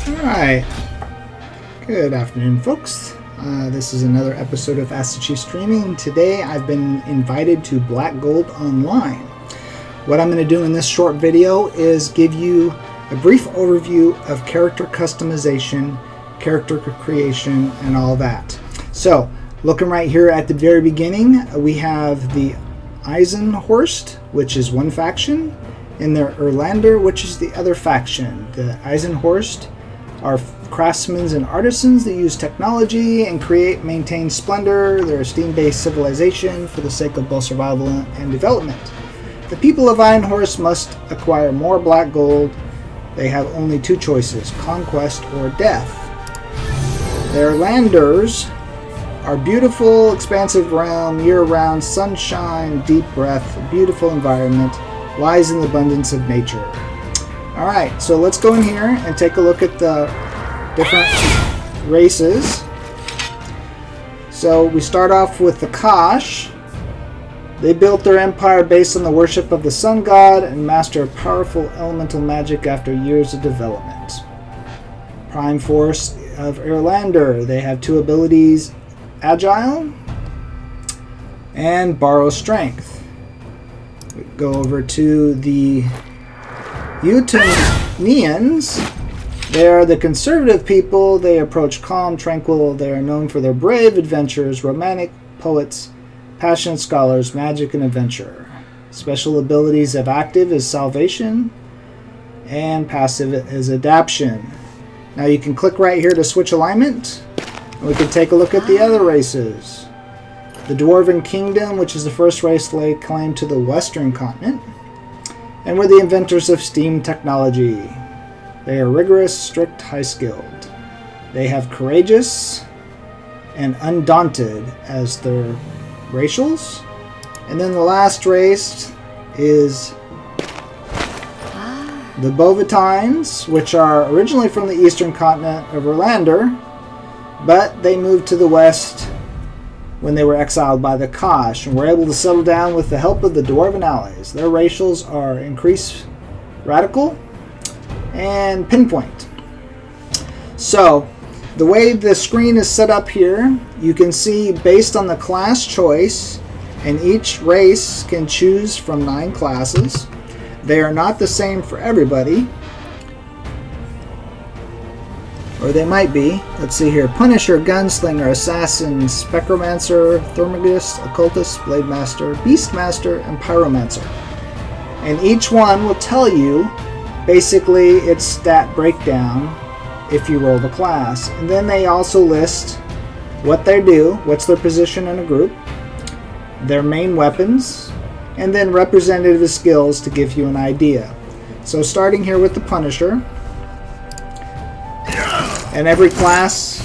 Alright, good afternoon folks. This is another episode of Ask the Chief Streaming. Today I've been invited to Black Gold Online. What I'm going to do in this short video is give you a brief overview of character customization, character creation, and all that. So, looking right here at the very beginning, we have the Eisenhorst, which is one faction, and the Erlander, which is the other faction. The Eisenhorst are craftsmen and artisans that use technology and maintain splendor. They're a steam-based civilization for the sake of both survival and development. The people of Eisenhorst must acquire more black gold. They have only two choices, conquest or death. The Erlanders are beautiful, expansive realm, year-round, sunshine, deep breath, beautiful environment, lies in the abundance of nature. Alright, so let's go in here and take a look at the different races. So we start off with the Cosh. They built their empire based on the worship of the sun god and master powerful elemental magic after years of development. Prime Force of Erlander. They have two abilities, Agile and Borrow Strength. We go over to the Utonians. They are the conservative people. They approach calm, tranquil. They are known for their brave adventurers, romantic poets, passionate scholars, magic, and adventure. Special abilities of active is salvation, and passive is adaption. Now you can click right here to switch alignment, and we can take a look at the other races. The Dwarven Kingdom, which is the first race to lay claim to the Western continent, and we're the inventors of steam technology. They are rigorous, strict, high-skilled. They have courageous and undaunted as their racials. And then the last race is the Bovetines, which are originally from the eastern continent of Erlander, but they moved to the west when they were exiled by the Cosh and were able to settle down with the help of the Dwarven allies. Their racials are Increase, Radical, and Pinpoint. So, the way the screen is set up here, you can see based on the class choice, and each race can choose from 9 classes. They are not the same for everybody. Or they might be. Let's see here. Punisher, Gunslinger, Assassin, Spectromancer, Thermagus, Occultist, Blade Master, Beastmaster, and Pyromancer. And each one will tell you basically its stat breakdown if you roll the class. And then they also list what they do, what's their position in a group, their main weapons, and then representative skills to give you an idea. So starting here with the Punisher. And every class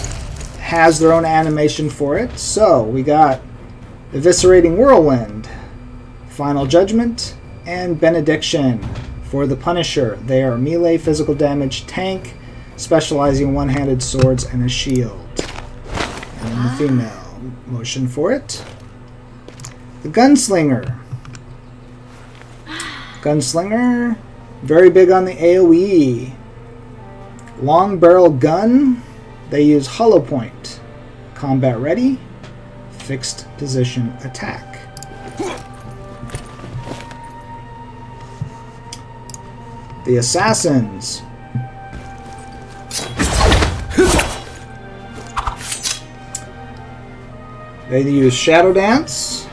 has their own animation for it. So we got Eviscerating Whirlwind, Final Judgment, and Benediction for the Punisher. They are melee physical damage tank, specializing in one-handed swords and a shield. And then the female motion for it. The Gunslinger. Gunslinger, very big on the AoE. Long barrel gun, they use hollow point. Combat ready, fixed position attack. The Assassins. They use Shadow Dance,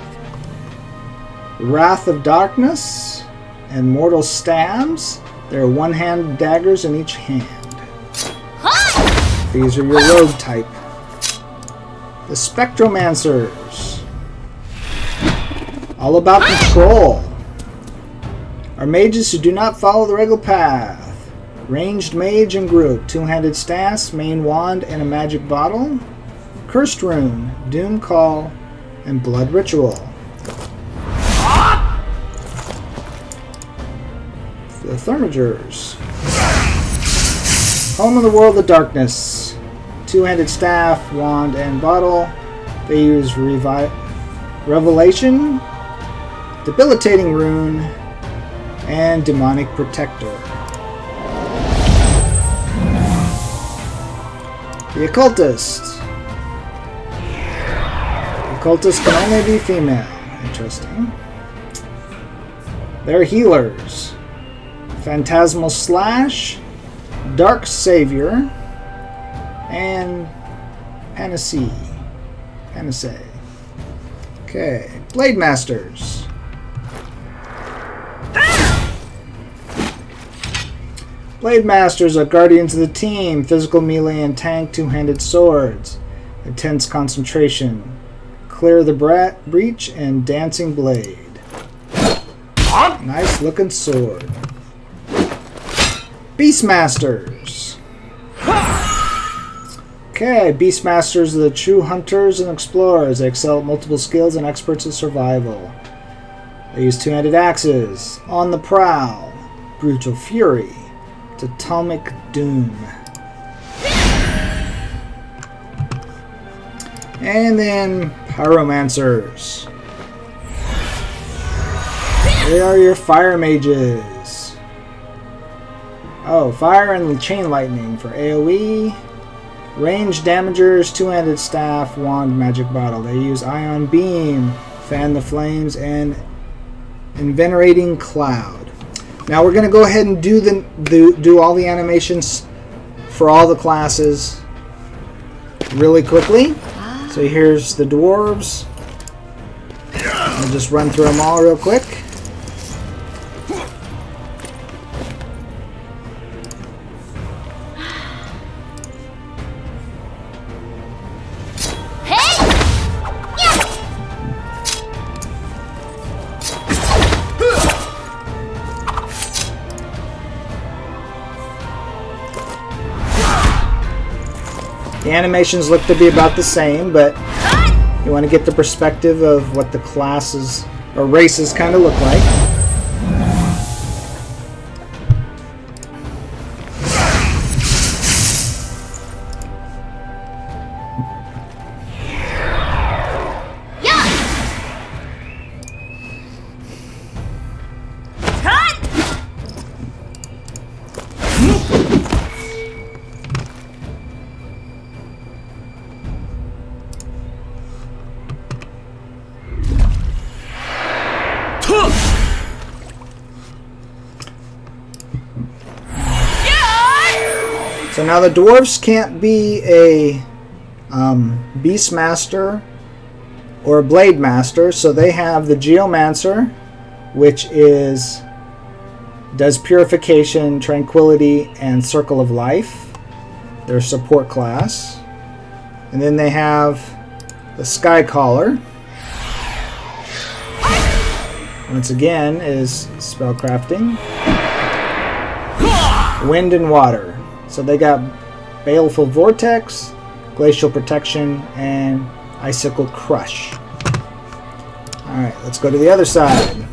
Wrath of Darkness, and Mortal Stabs. There are one-handed daggers in each hand. These are your rogue type. The Spectromancers. All about control. Are mages who do not follow the regular path. Ranged mage and group. Two-handed staffs, main wand, and a magic bottle. Cursed Rune, Doom Call, and Blood Ritual. The Thermagers. Home of the World of Darkness. Two-handed staff, wand, and bottle. They use Revelation, Debilitating Rune, and Demonic Protector. The Occultist. The Occultist can only be female. Interesting. They're healers. Phantasmal Slash, Dark Savior, and Panacea. Okay, Blade Masters. Blade Masters are guardians of the team. Physical melee and tank, two-handed swords. Intense concentration. Clear the breach and dancing blade. Nice looking sword. Beastmasters. Okay, Beastmasters are the true hunters and explorers. They excel at multiple skills and experts at survival. They use two-handed axes. On the prowl. Brutal fury. Atomic doom. And then Pyromancers. They are your fire mages. Oh, fire and chain lightning for AoE. Range damagers, two-handed staff, wand, magic bottle. They use ion beam, fan the flames, and invigorating cloud. Now we're going to go ahead and do all the animations for all the classes really quickly. So here's the dwarves. I'll just run through them all real quick. The animations look to be about the same, but you want to get the perspective of what the classes or races kind of look like. So now the dwarves can't be a Beastmaster or a Blade Master, so they have the Geomancer, which does Purification, Tranquility, and Circle of Life. Their support class. And then they have the Skycaller. Once again is spellcrafting. Wind and water. So they got Baleful Vortex, Glacial Protection, and Icicle Crush. Alright, let's go to the other side.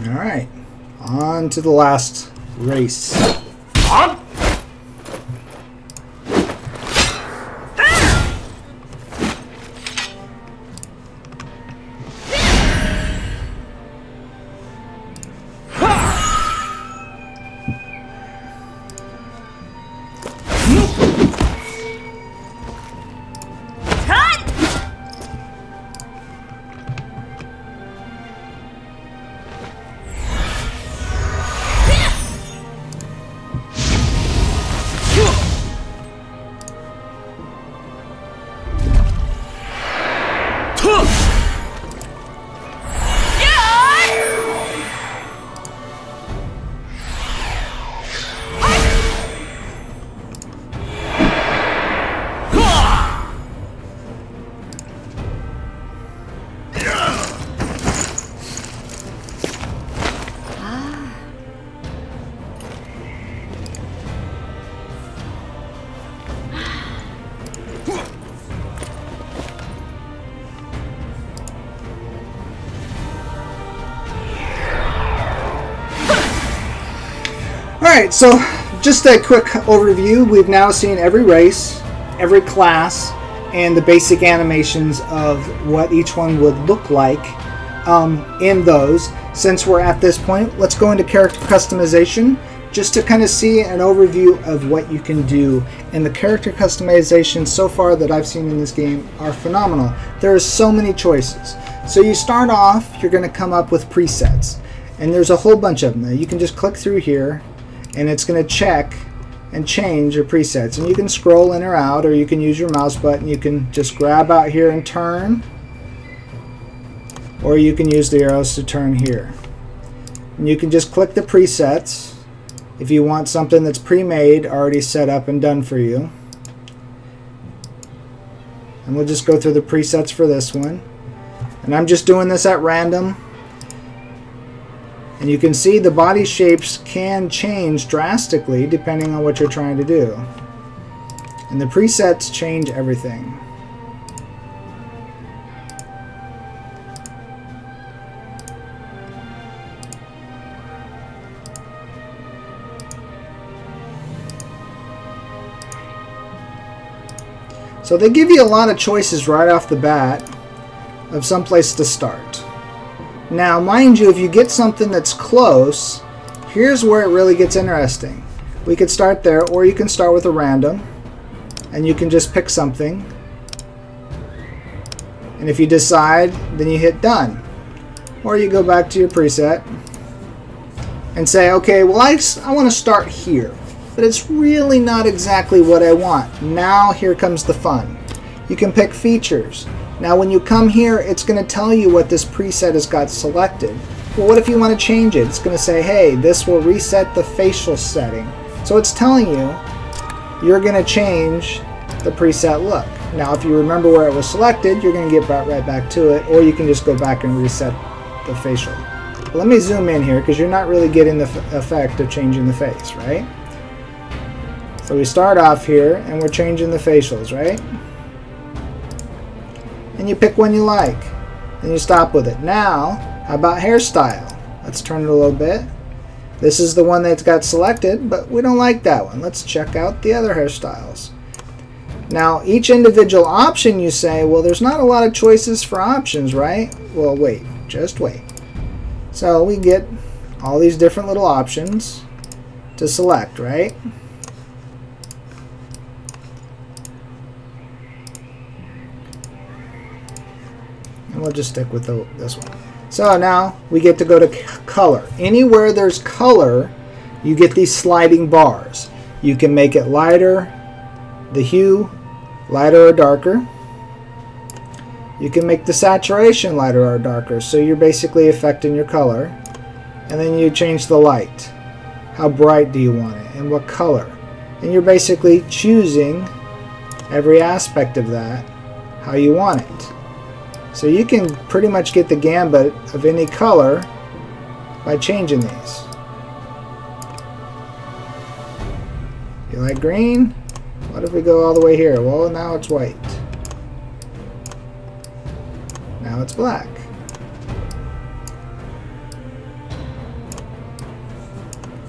Alright, on to the last race. Alright, so just a quick overview. We've now seen every race, every class, and the basic animations of what each one would look like in those. Since we're at this point, let's go into character customization just to kind of see an overview of what you can do. And the character customizations so far that I've seen in this game are phenomenal. There are so many choices. So you start off, you're going to come up with presets. And there's a whole bunch of them. You can just click through here and it's going to check and change your presets. And you can scroll in or out, or you can use your mouse button. You can just grab out here and turn, or you can use the arrows to turn here. And you can just click the presets if you want something that's pre-made, already set up and done for you. And we'll just go through the presets for this one. And I'm just doing this at random. And you can see the body shapes can change drastically depending on what you're trying to do. And the presets change everything. So they give you a lot of choices right off the bat of some place to start. Now, mind you, if you get something that's close, here's where it really gets interesting. We could start there, or you can start with a random, and you can just pick something. And if you decide, then you hit done. Or you go back to your preset and say, okay, well, I want to start here. But it's really not exactly what I want. Now here comes the fun. You can pick features. Now when you come here, it's going to tell you what this preset has got selected. Well, what if you want to change it? It's going to say, hey, this will reset the facial setting. So it's telling you you're going to change the preset look. Now if you remember where it was selected, you're going to get right back to it, or you can just go back and reset the facial. But let me zoom in here because you're not really getting the effect of changing the face, right? So we start off here and we're changing the facials, right? And you pick one you like and you stop with it. Now, how about hairstyle? Let's turn it a little bit. This is the one that's got selected, but we don't like that one. Let's check out the other hairstyles. Now, each individual option you say, well, there's not a lot of choices for options, right? Well, wait, just wait. So we get all these different little options to select, right? And we'll just stick with this one. So now we get to go to color. Anywhere there's color, you get these sliding bars. You can make it lighter, the hue lighter or darker. You can make the saturation lighter or darker, so you're basically affecting your color. And then you change the light. How bright do you want it and what color? And you're basically choosing every aspect of that, how you want it. So you can pretty much get the gambit of any color by changing these. You like green? What if we go all the way here? Well, now it's white. Now it's black.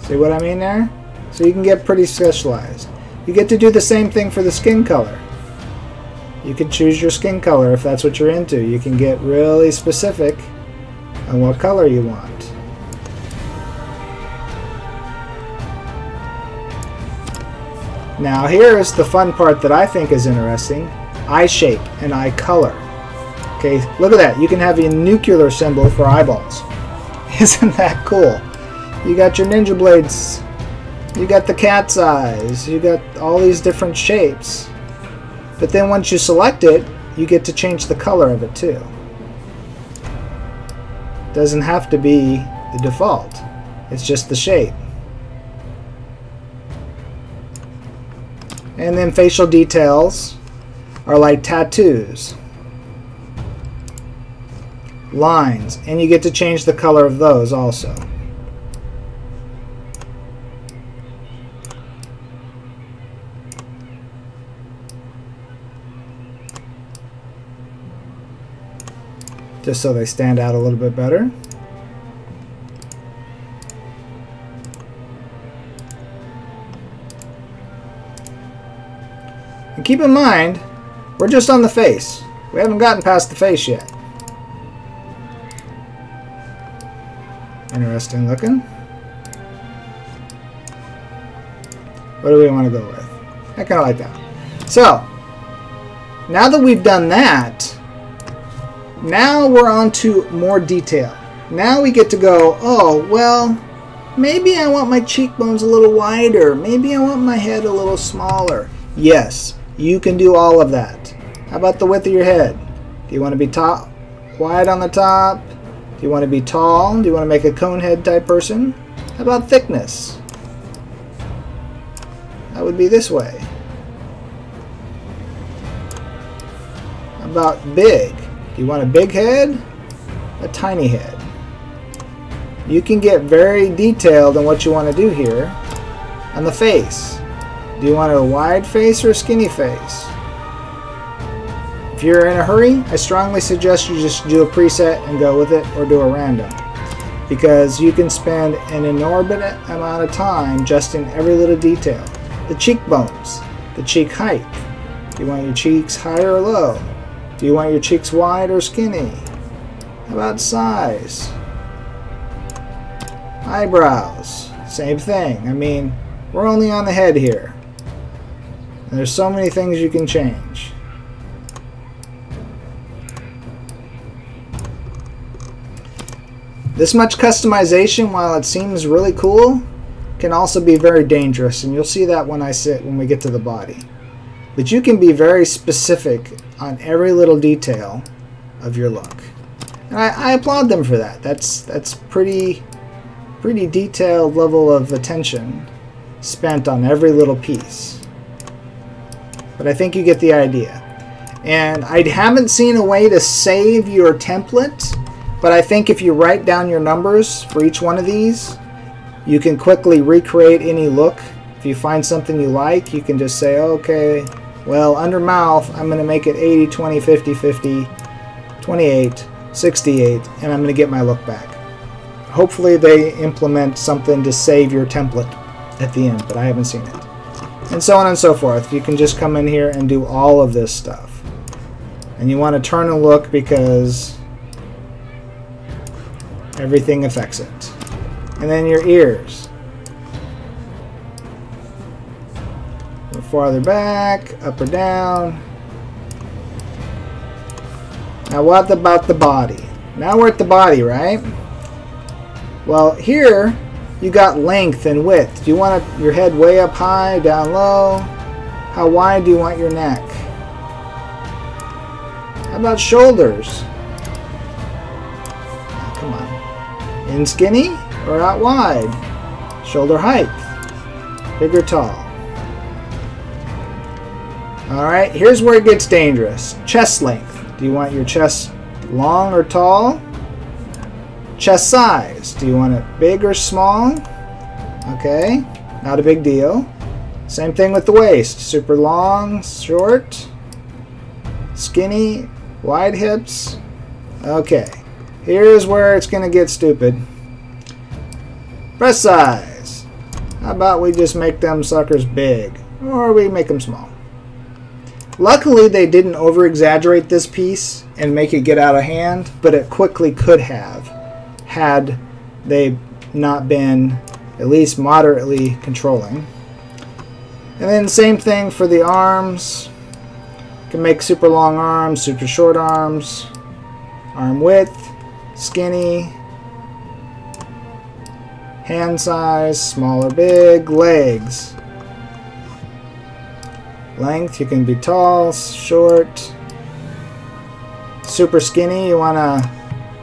See what I mean there? So you can get pretty specialized. You get to do the same thing for the skin color. You can choose your skin color if that's what you're into. You can get really specific on what color you want. Now here's the fun part that I think is interesting. Eye shape and eye color. Okay, look at that. You can have a nuclear symbol for eyeballs. Isn't that cool? You got your ninja blades. You got the cat's eyes. You got all these different shapes. But then once you select it, you get to change the color of it too. Doesn't have to be the default. It's just the shape. And then facial details are like tattoos, lines, and you get to change the color of those also. Just so they stand out a little bit better. And keep in mind, we're just on the face. We haven't gotten past the face yet. Interesting looking. What do we want to go with? I kind of like that. So, now that we've done that, now we're on to more detail. Now we get to go, oh, well, maybe I want my cheekbones a little wider. Maybe I want my head a little smaller. Yes, you can do all of that. How about the width of your head? Do you want to be wide on the top? Do you want to be tall? Do you want to make a cone head type person? How about thickness? That would be this way. How about big? Do you want a big head? A tiny head? You can get very detailed on what you want to do here on the face. Do you want a wide face or a skinny face? If you're in a hurry, I strongly suggest you just do a preset and go with it, or do a random, because you can spend an inordinate amount of time just in every little detail. The cheekbones, the cheek height. Do you want your cheeks high or low? Do you want your cheeks wide or skinny? How about size? Eyebrows, same thing. I mean, we're only on the head here. And there's so many things you can change. This much customization, while it seems really cool, can also be very dangerous, and you'll see that when we get to the body. But you can be very specific on every little detail of your look, and I applaud them for that. That's pretty detailed level of attention spent on every little piece. But I think you get the idea. And I haven't seen a way to save your template, but I think if you write down your numbers for each one of these, you can quickly recreate any look. If you find something you like, you can just say, okay, well, under mouth, I'm going to make it 80, 20, 50, 50, 28, 68, and I'm going to get my look back. Hopefully they implement something to save your template at the end, but I haven't seen it. And so on and so forth. You can just come in here and do all of this stuff. And you want to turn a look because everything affects it. And then your ears. Go farther back, up or down. Now what about the body? Now we're at the body, right? Well, here you got length and width. Do you want your head way up high, down low? How wide do you want your neck? How about shoulders? Come on. In skinny or out wide? Shoulder height. Big or tall? Alright, here's where it gets dangerous. Chest length. Do you want your chest long or tall? Chest size. Do you want it big or small? Okay, not a big deal. Same thing with the waist. Super long, short, skinny, wide hips. Okay, here's where it's going to get stupid. Breast size. How about we just make them suckers big, or we make them small? Luckily, they didn't over-exaggerate this piece and make it get out of hand, but it quickly could have, had they not been at least moderately controlling. And then same thing for the arms. You can make super long arms, super short arms, arm width, skinny, hand size, small or big, legs. Length, you can be tall, short, super skinny. You want to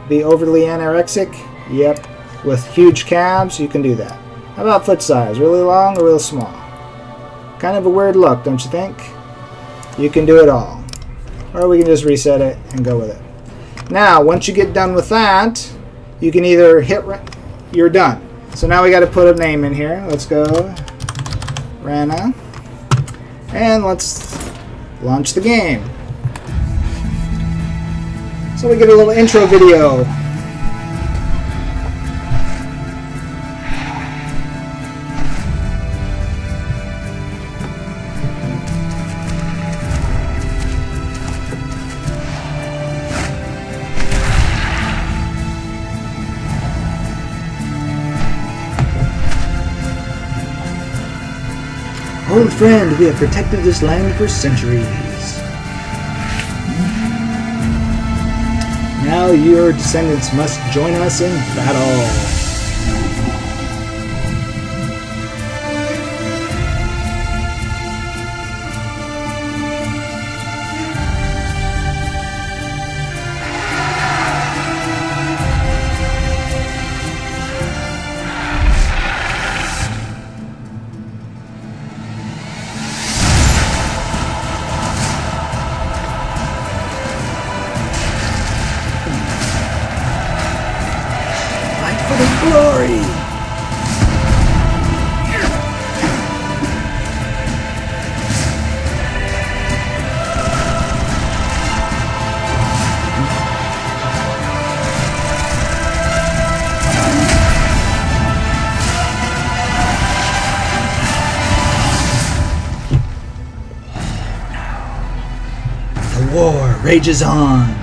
be overly anorexic? Yep. With huge calves, you can do that. How about foot size? Really long or real small? Kind of a weird look, don't you think? You can do it all. Or we can just reset it and go with it. Now, once you get done with that, you can either hit, you're done. So now we got to put a name in here. Let's go Rana. And let's launch the game. So we get a little intro video. Old friend, we have protected this land for centuries. Now your descendants must join us in battle. Glory! The war rages on.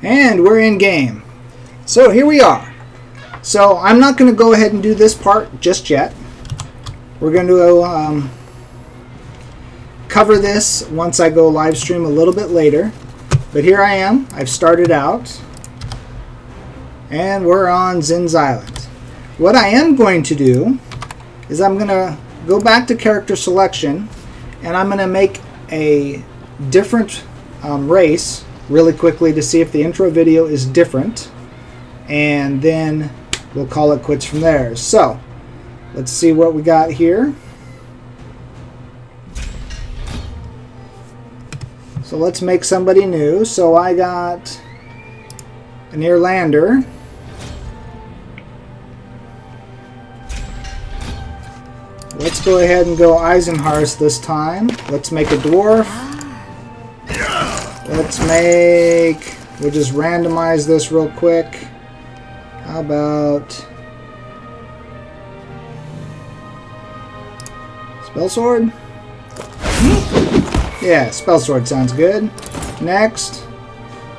And we're in game. So here we are. So I'm not going to go ahead and do this part just yet. We're going to cover this once I go live stream a little bit later. But here I am. I've started out. And we're on Zin's Island. What I am going to do is I'm going to go back to character selection. And I'm going to make a different race really quickly to see if the intro video is different, and then we'll call it quits from there. So let's see what we got here. So let's make somebody new. So I got an Irlander. Let's go ahead and go Eisenharst this time. Let's make a dwarf. Let's make, we'll just randomize this real quick. How about Spell Sword? Yeah, Spell Sword sounds good. Next,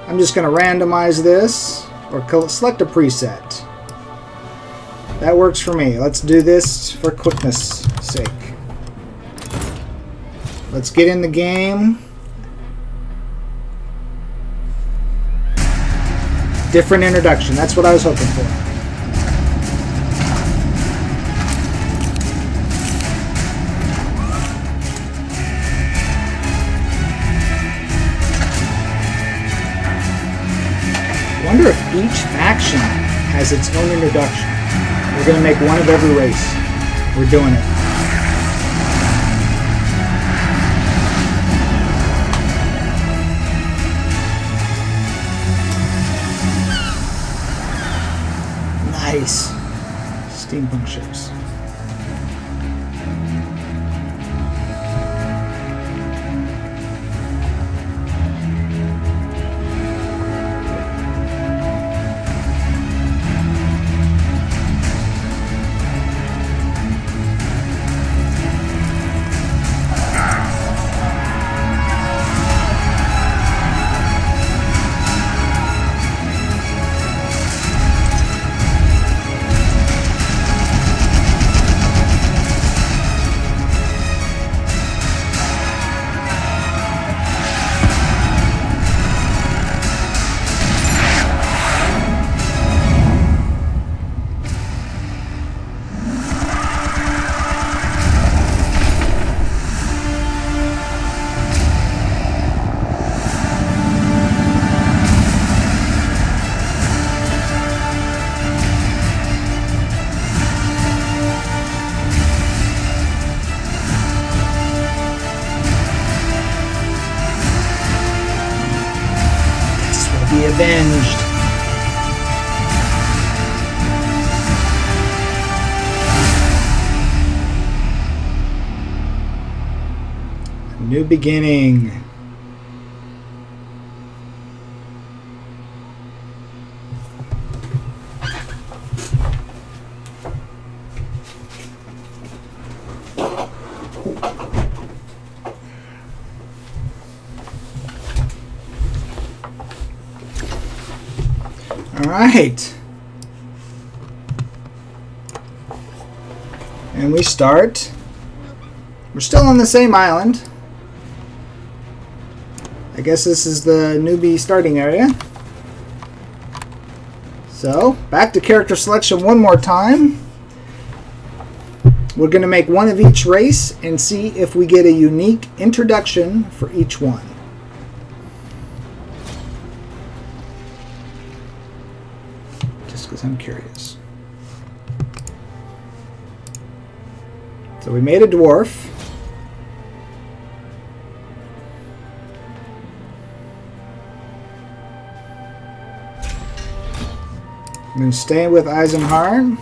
I'm just going to randomize this or select a preset. That works for me. Let's do this for quickness sake. Let's get in the game. Different introduction. That's what I was hoping for. I wonder if each faction has its own introduction. We're going to make one of every race. We're doing it. Nice. Steampunk ships. Avenged. New beginning. All right. And we start. We're still on the same island. I guess this is the newbie starting area. So, back to character selection one more time. We're going to make one of each race and see if we get a unique introduction for each one. Just because I'm curious. So we made a dwarf. I'm going to stay with Eisenhard.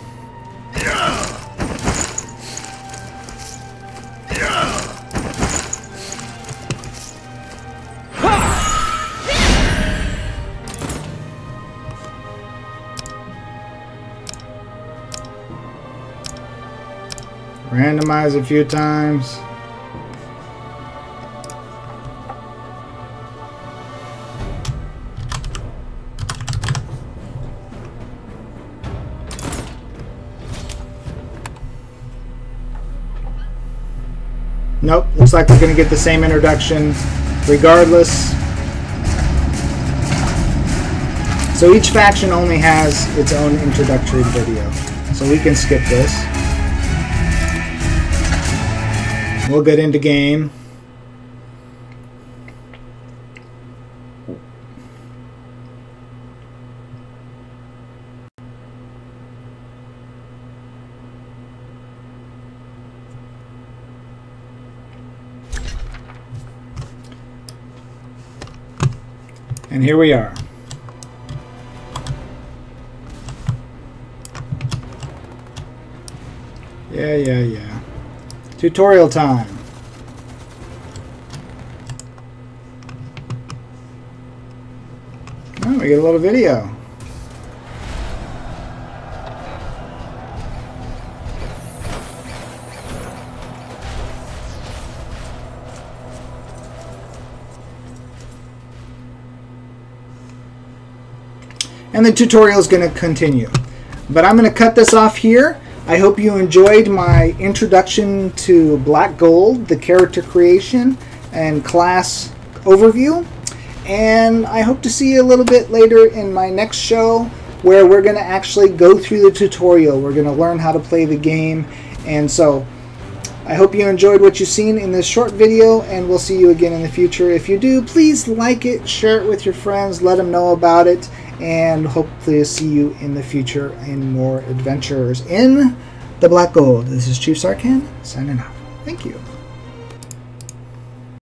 Randomize a few times. Nope, looks like we're going to get the same introduction regardless. So each faction only has its own introductory video. So we can skip this. We'll get into game. And here we are. Yeah. Tutorial time. Oh, we get a little video. And the tutorial is going to continue. But I'm going to cut this off here. I hope you enjoyed my introduction to Black Gold, the character creation and class overview. And I hope to see you a little bit later in my next show where we're going to actually go through the tutorial. We're going to learn how to play the game. And so I hope you enjoyed what you've seen in this short video, and we'll see you again in the future. If you do, please like it, share it with your friends, let them know about it, and hopefully see you in the future in more adventures in the Black Gold. This is Chief Sarcan, signing off. Thank you.